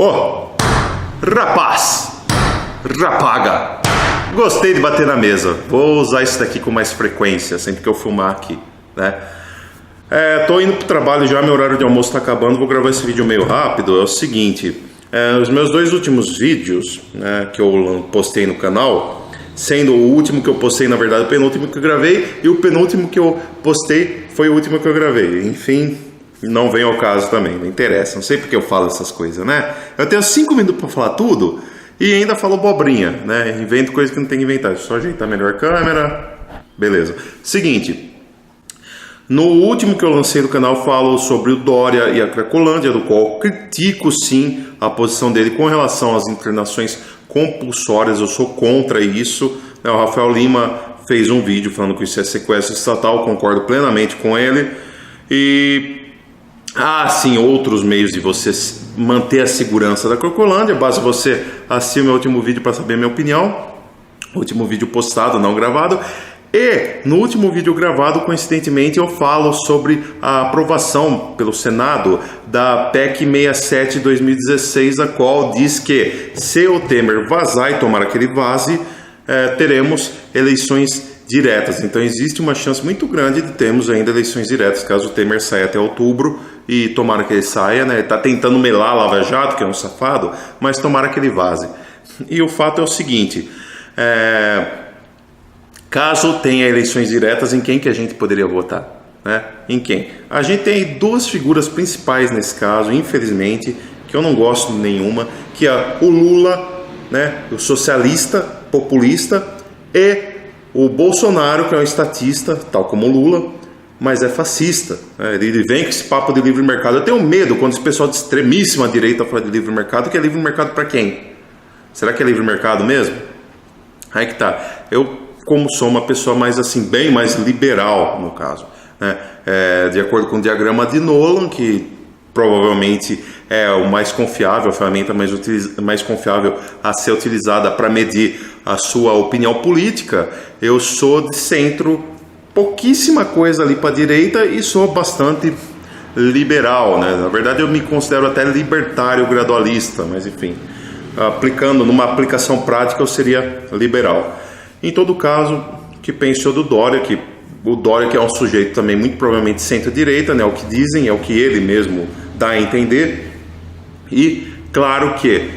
Ô, rapaz, rapaga, gostei de bater na mesa. Vou usar isso daqui com mais frequência, sempre que eu filmar aqui, né? Tô indo pro trabalho já, meu horário de almoço tá acabando, vou gravar esse vídeo meio rápido. É o seguinte, os meus 2 últimos vídeos, né, que eu postei no canal, sendo o último que eu postei, na verdade, o penúltimo que eu gravei, e o penúltimo que eu postei foi o último que eu gravei. Enfim, não vem ao caso também, não interessa, não sei porque eu falo essas coisas, né? Eu tenho 5 minutos para falar tudo e ainda falo bobrinha, né? Invento coisa que não tem que inventar, só ajeitar melhor a câmera, beleza. Seguinte, no último que eu lancei no canal eu falo sobre o Dória e a Cracolândia, do qual eu critico sim a posição dele com relação às internações compulsórias, eu sou contra isso. O Rafael Lima fez um vídeo falando que isso é sequestro estatal, concordo plenamente com ele. E há sim outros meios de você manter a segurança da Cracolândia, basta você assistir o meu último vídeo para saber a minha opinião, o último vídeo postado, não gravado. E no último vídeo gravado, coincidentemente, eu falo sobre a aprovação pelo Senado da PEC 67 de 2016, a qual diz que se o Temer vazar, e tomara que ele vaze, teremos eleições diretas. Então existe uma chance muito grande de termos ainda eleições diretas, caso o Temer saia até outubro, e tomara que ele saia, né? Ele está tentando melar a Lava Jato, que é um safado, mas tomara que ele vaze. E o fato é o seguinte, caso tenha eleições diretas, em quem que a gente poderia votar? Né? Em quem? A gente tem 2 figuras principais nesse caso, infelizmente, que eu não gosto de nenhuma, que é o Lula, né? O socialista, populista, e o Bolsonaro, que é um estatista, tal como o Lula, mas é fascista, né? Ele vem com esse papo de livre mercado. Eu tenho medo quando esse pessoal de extremíssima direita fala de livre mercado, que é livre mercado para quem? Será que é livre mercado mesmo? Aí que tá. Eu, como sou uma pessoa mais assim, bem mais liberal no caso, né? De acordo com o diagrama de Nolan, que provavelmente é o mais confiável, a ferramenta mais confiável a ser utilizada para medir a sua opinião política, eu sou de centro, pouquíssima coisa ali para a direita, e sou bastante liberal, né? Na verdade eu me considero até libertário gradualista, mas enfim, numa aplicação prática eu seria liberal. Em todo caso, que pensou do Dória, que o Dória, que é um sujeito também muito provavelmente centro-direita, né? O que dizem, é o que ele mesmo dá a entender, e claro que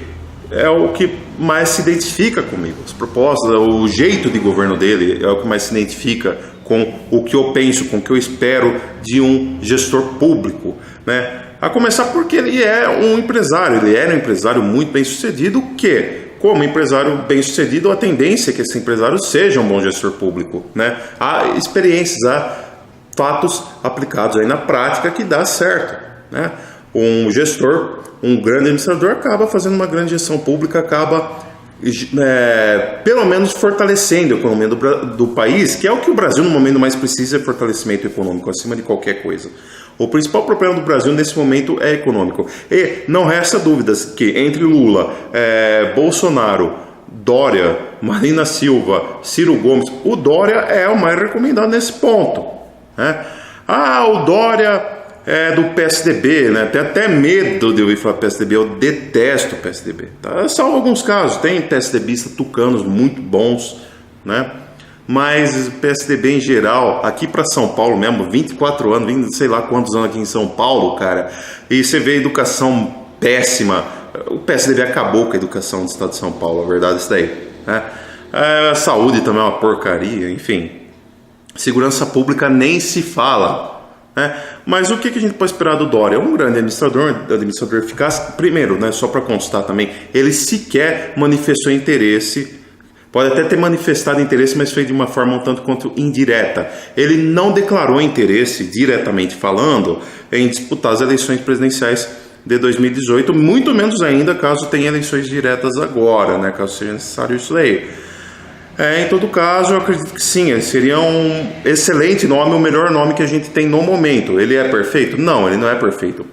é o que mais se identifica comigo, as propostas, o jeito de governo dele é o que mais se identifica com o que eu penso, com o que eu espero de um gestor público, né? A começar porque ele é um empresário, ele era um empresário muito bem sucedido, que como empresário bem-sucedido, a tendência é que esse empresário seja um bom gestor público, né? Há experiências, há fatos aplicados aí na prática que dá certo, né? Um gestor, um grande administrador acaba fazendo uma grande gestão pública, acaba pelo menos fortalecendo a economia do país, que é o que o Brasil no momento mais precisa, é fortalecimento econômico, acima de qualquer coisa. O principal problema do Brasil nesse momento é econômico. E não resta dúvidas que entre Lula, Bolsonaro, Dória, Marina Silva, Ciro Gomes, o Dória é o mais recomendado nesse ponto, né? O Dória é do PSDB, né? Tem até medo de ouvir falar PSDB, eu detesto o PSDB, tá? Salvo alguns casos, tem PSDBistas tucanos muito bons, né? Mas o PSDB em geral, aqui para São Paulo mesmo, 24 anos, vim sei lá quantos anos aqui em São Paulo, cara, e você vê educação péssima. O PSDB acabou com a educação do estado de São Paulo, a verdade é isso daí, né? A saúde também é uma porcaria, enfim. Segurança pública nem se fala, né? Mas o que a gente pode esperar do Dória? É um grande administrador eficaz. Primeiro, né, só para constar também, ele sequer manifestou interesse. Pode até ter manifestado interesse, mas fez de uma forma um tanto quanto indireta. Ele não declarou interesse, diretamente falando, em disputar as eleições presidenciais de 2018, muito menos ainda caso tenha eleições diretas agora, né, caso seja necessário isso aí. Em todo caso, eu acredito que sim, ele seria um excelente nome, o melhor nome que a gente tem no momento. Ele é perfeito? Não, ele não é perfeito.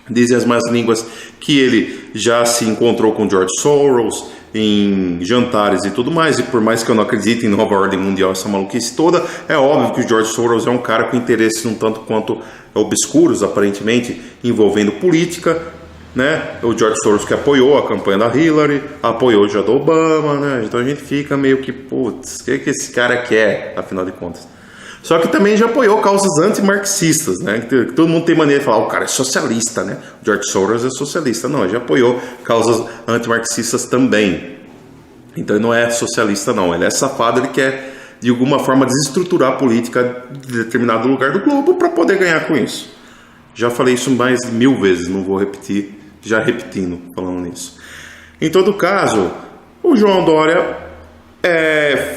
Dizem as más línguas que ele já se encontrou com George Soros em jantares e tudo mais, e por mais que eu não acredite em nova ordem mundial, essa maluquice toda, é óbvio que o George Soros é um cara com interesses um tanto quanto obscuros, aparentemente, envolvendo política, né? O George Soros que apoiou a campanha da Hillary, apoiou já do Obama, né? Então a gente fica meio que, putz, o que esse cara quer, afinal de contas? Só que também já apoiou causas antimarxistas, né? Que todo mundo tem maneira de falar, o cara é socialista, né? O George Soros é socialista. Não, ele já apoiou causas antimarxistas também. Então ele não é socialista, não. Ele é safado, ele quer, de alguma forma, desestruturar a política de determinado lugar do globo para poder ganhar com isso. Já falei isso mais de 1000 vezes, não vou repetir, já repetindo, falando nisso. Em todo caso, o João Dória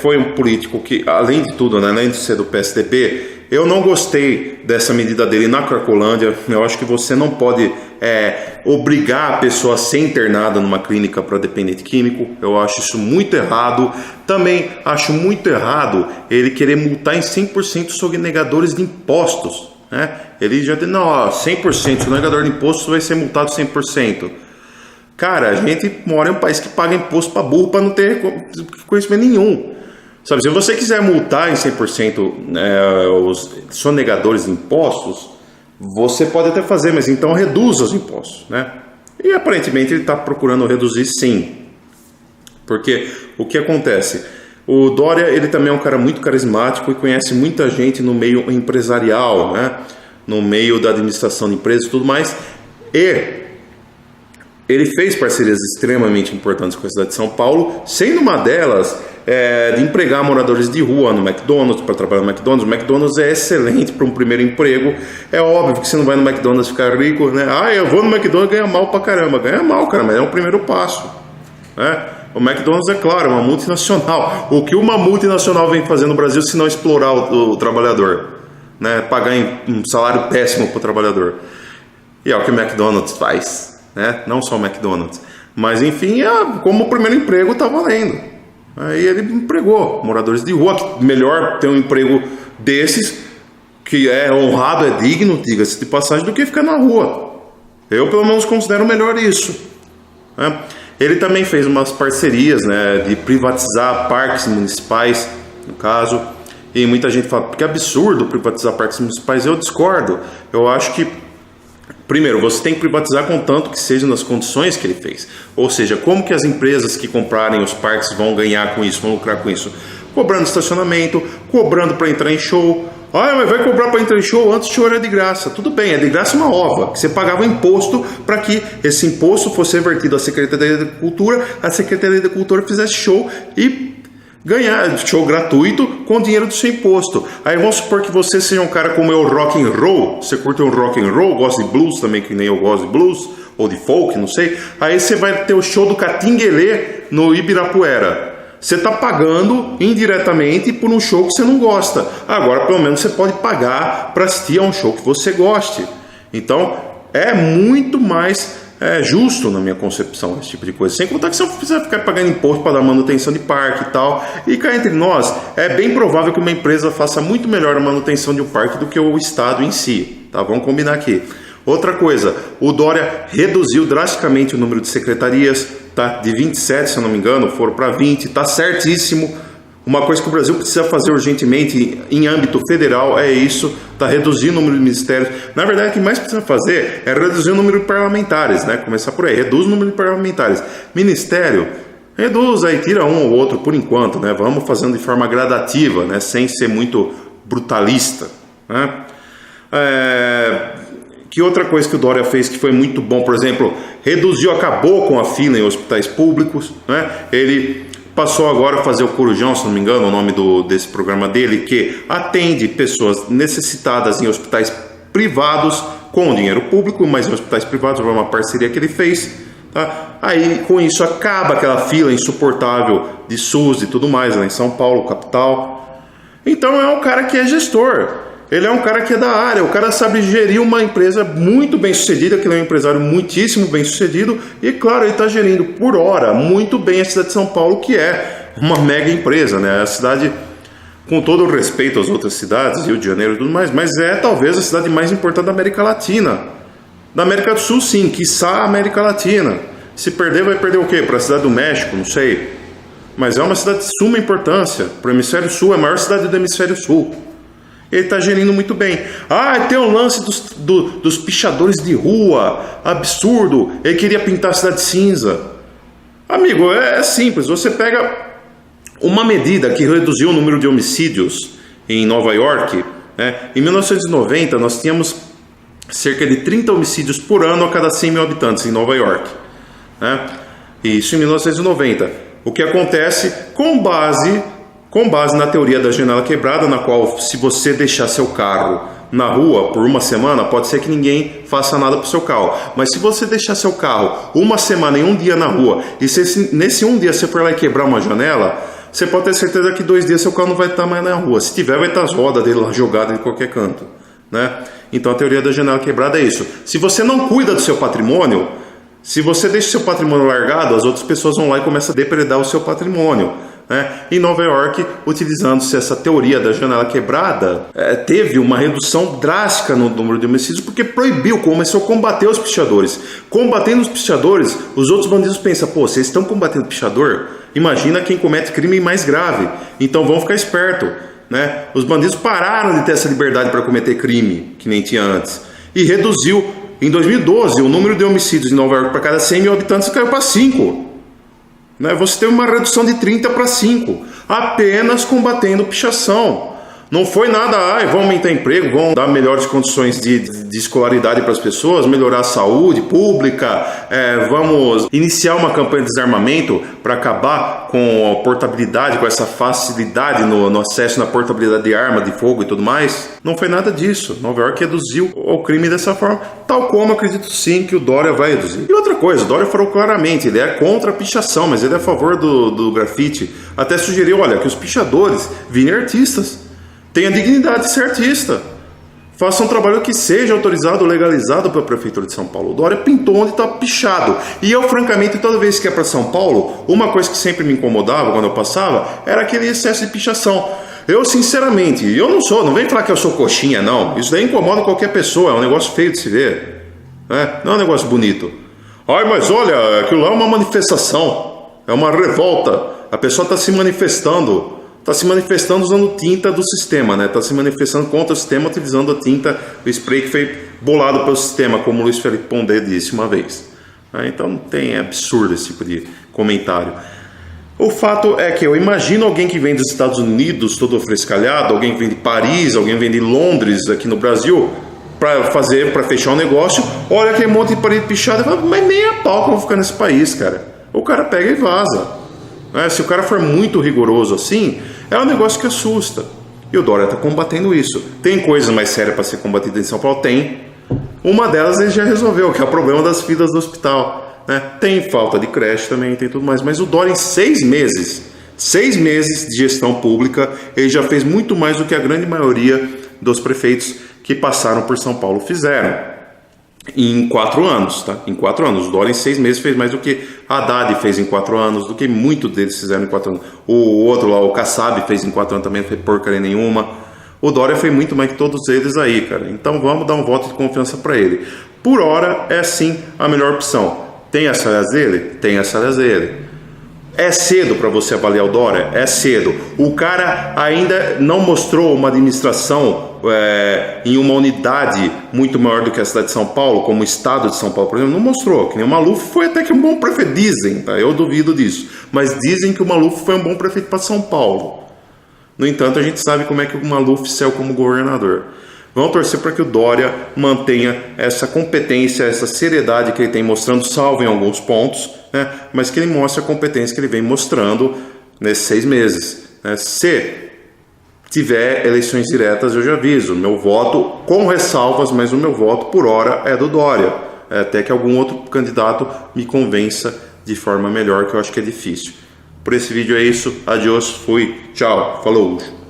foi um político que, além de tudo, né, além de ser do PSDB, eu não gostei dessa medida dele na Cracolândia. Eu acho que você não pode obrigar a pessoa a ser internada numa clínica para dependente químico. Eu acho isso muito errado. Também acho muito errado ele querer multar em 100% sonegadores de impostos, né? Ele já disse, não, 100%, o sonegador de impostos vai ser multado 100%. Cara, a gente mora em um país que paga imposto para burro para não ter conhecimento nenhum. Sabe, se você quiser multar em 100% os sonegadores de impostos, você pode até fazer, mas então reduza os impostos, né? E aparentemente ele está procurando reduzir sim. Porque o que acontece? O Dória, ele também é um cara muito carismático e conhece muita gente no meio empresarial, né? No meio da administração de empresas e tudo mais. E ele fez parcerias extremamente importantes com a cidade de São Paulo, sendo uma delas de empregar moradores de rua no McDonald's, para trabalhar no McDonald's. O McDonald's é excelente para um primeiro emprego. É óbvio que você não vai no McDonald's ficar rico, né? Eu vou no McDonald's e ganhar mal pra caramba. Ganha mal, cara, mas é o primeiro passo, né? O McDonald's, é claro, é uma multinacional. O que uma multinacional vem fazer no Brasil se não explorar o trabalhador, né? Pagar um salário péssimo para o trabalhador. E é o que o McDonald's faz, né? Não só o McDonald's. Mas enfim, como o primeiro emprego está valendo. Aí ele empregou moradores de rua. Melhor ter um emprego desses, que é honrado, é digno, diga-se de passagem, do que ficar na rua. Eu pelo menos considero melhor isso, né? Ele também fez umas parcerias, né, de privatizar parques municipais, no caso. E muita gente fala, que absurdo privatizar parques municipais. Eu discordo. Eu acho que, primeiro, você tem que privatizar contanto que seja nas condições que ele fez. Ou seja, como que as empresas que comprarem os parques vão ganhar com isso, vão lucrar com isso? Cobrando estacionamento, cobrando para entrar em show. Mas vai cobrar para entrar em show? Antes o show era de graça. Tudo bem, é de graça uma ova, que você pagava imposto para que esse imposto fosse revertido à Secretaria da Cultura, a Secretaria da Cultura fizesse show e ganhar show gratuito com o dinheiro do seu imposto. Aí vamos supor que você seja um cara como eu, rock and roll. Você curte um rock and roll, gosta de blues também, que nem eu gosto de blues, ou de folk, não sei. Aí você vai ter o show do Catinguelê no Ibirapuera. Você está pagando indiretamente por um show que você não gosta. Agora, pelo menos, você pode pagar para assistir a um show que você goste. Então, é muito mais justo na minha concepção esse tipo de coisa. Sem contar que você não precisa ficar pagando imposto para dar manutenção de parque e tal. E cá entre nós, é bem provável que uma empresa faça muito melhor a manutenção de um parque do que o Estado em si. Tá? Vamos combinar aqui. Outra coisa, o Dória reduziu drasticamente o número de secretarias, tá? De 27, se eu não me engano, foram para 20, tá certíssimo. Uma coisa que o Brasil precisa fazer urgentemente em âmbito federal é isso, tá? Reduzir o número de ministérios. Na verdade, o que mais precisa fazer é reduzir o número de parlamentares, né? Começar por aí, reduz o número de parlamentares. Ministério, reduz aí, tira um ou outro por enquanto, né? Vamos fazendo de forma gradativa, né? Sem ser muito brutalista, né? Que outra coisa que o Dória fez que foi muito bom, por exemplo, acabou com a fila em hospitais públicos, né? Ele passou agora a fazer o Corujão, se não me engano, o nome desse programa dele, que atende pessoas necessitadas em hospitais privados com dinheiro público, mas em hospitais privados, foi uma parceria que ele fez, tá? Aí com isso acaba aquela fila insuportável de SUS e tudo mais, lá em São Paulo, capital. Então é um cara que é gestor. Ele é um cara que é da área, o cara sabe gerir uma empresa muito bem sucedida, que ele é um empresário muitíssimo bem sucedido, e claro, ele está gerindo por hora muito bem a cidade de São Paulo, que é uma mega empresa, né? A cidade, com todo o respeito às outras cidades, Rio de Janeiro e tudo mais, mas é talvez a cidade mais importante da América Latina. Da América do Sul, sim, quiçá a América Latina. Se perder, vai perder o quê? Para a cidade do México, não sei. Mas é uma cidade de suma importância. Para o Hemisfério Sul, é a maior cidade do Hemisfério Sul. ele está gerindo muito bem. Tem um lance dos pichadores de rua, absurdo, ele queria pintar a cidade cinza. Amigo, é simples, você pega uma medida que reduziu o número de homicídios em Nova York, né? Em 1990 nós tínhamos cerca de 30 homicídios por ano a cada 100 mil habitantes em Nova York, né? Isso em 1990. O que acontece com base na teoria da janela quebrada, na qual se você deixar seu carro na rua por uma semana, pode ser que ninguém faça nada para o seu carro. Mas se você deixar seu carro uma semana e um dia na rua, e se nesse um dia você for lá e quebrar uma janela, você pode ter certeza que 2 dias seu carro não vai estar mais na rua. Se tiver, vai estar as rodas dele lá jogadas em qualquer canto, né? Então a teoria da janela quebrada é isso. Se você não cuida do seu patrimônio, se você deixa o seu patrimônio largado, as outras pessoas vão lá e começam a depredar o seu patrimônio, né? Em Nova York, utilizando-se essa teoria da janela quebrada, teve uma redução drástica no número de homicídios, porque começou a combater os pichadores. Combatendo os pichadores, os outros bandidos pensam, vocês estão combatendo o pichador? Imagina quem comete crime mais grave, então vão ficar esperto, né? Os bandidos pararam de ter essa liberdade para cometer crime, que nem tinha antes, e reduziu. Em 2012, o número de homicídios em Nova York para cada 100 mil habitantes caiu para 5. Né? Você teve uma redução de 30 para 5, apenas combatendo pichação. Não foi nada, vão aumentar emprego, vão dar melhores condições de escolaridade para as pessoas, melhorar a saúde pública, vamos iniciar uma campanha de desarmamento para acabar com a portabilidade, com essa facilidade no acesso na portabilidade de arma, de fogo e tudo mais. Não foi nada disso. Nova York reduziu o crime dessa forma, tal como acredito sim que o Dória vai reduzir. E outra coisa, o Dória falou claramente, ele é contra a pichação, mas ele é a favor do grafite. Até sugeriu, que os pichadores virem artistas. Tenha dignidade de ser artista. Faça um trabalho que seja autorizado ou legalizado pela Prefeitura de São Paulo. O Dória pintou onde está pichado. E eu, francamente, toda vez que ia para São Paulo, uma coisa que sempre me incomodava quando eu passava era aquele excesso de pichação. Eu, sinceramente, não vem falar que eu sou coxinha, não. Isso daí incomoda qualquer pessoa, é um negócio feio de se ver. Não é um negócio bonito. Mas olha, aquilo lá é uma manifestação, é uma revolta. A pessoa está se manifestando. Está se manifestando usando tinta do sistema, né? Está se manifestando contra o sistema utilizando a tinta, o spray que foi bolado pelo sistema, como o Luiz Felipe Pondé disse uma vez. Então é absurdo esse tipo de comentário. O fato é que eu imagino alguém que vem dos Estados Unidos todo frescalhado, alguém que vem de Paris, alguém que vem de Londres aqui no Brasil, para fechar um negócio, olha aquele monte de parede pichada e fala, mas nem a pau que eu vou ficar nesse país, cara. O cara pega e vaza. Se o cara for muito rigoroso assim, é um negócio que assusta. E o Dória está combatendo isso. Tem coisas mais sérias para ser combatida em São Paulo? Tem. Uma delas ele já resolveu, que é o problema das filas do hospital. Tem falta de creche também, tem tudo mais. Mas o Dória, em 6 meses de gestão pública, ele já fez muito mais do que a grande maioria dos prefeitos que passaram por São Paulo fizeram. Em 4 anos, tá? Em 4 anos. O Dória em 6 meses fez mais do que Haddad fez em 4 anos, do que muitos deles fizeram em 4 anos. O outro lá, o Kassab, fez em 4 anos também, não fez porcaria nenhuma. O Dória fez muito mais que todos eles aí, cara. Então vamos dar um voto de confiança para ele. Por hora, é sim a melhor opção. Tem as falhas dele? Tem as falhas dele. É cedo para você avaliar o Dória? É cedo. O cara ainda não mostrou uma administração em uma unidade muito maior do que a cidade de São Paulo, como o estado de São Paulo, por exemplo, não mostrou. Que nem o Maluf foi até que um bom prefeito, dizem, tá? Eu duvido disso, mas dizem que o Maluf foi um bom prefeito para São Paulo. No entanto, a gente sabe como é que o Maluf saiu como governador. Vamos torcer para que o Dória mantenha essa competência, essa seriedade que ele tem mostrando, salvo em alguns pontos, né? Mas que ele mostre a competência que ele vem mostrando nesses 6 meses. Se tiver eleições diretas, eu já aviso, meu voto com ressalvas, mas o meu voto por hora é do Dória, até que algum outro candidato me convença de forma melhor, que eu acho que é difícil. Por esse vídeo é isso, adiós, fui, tchau, falou!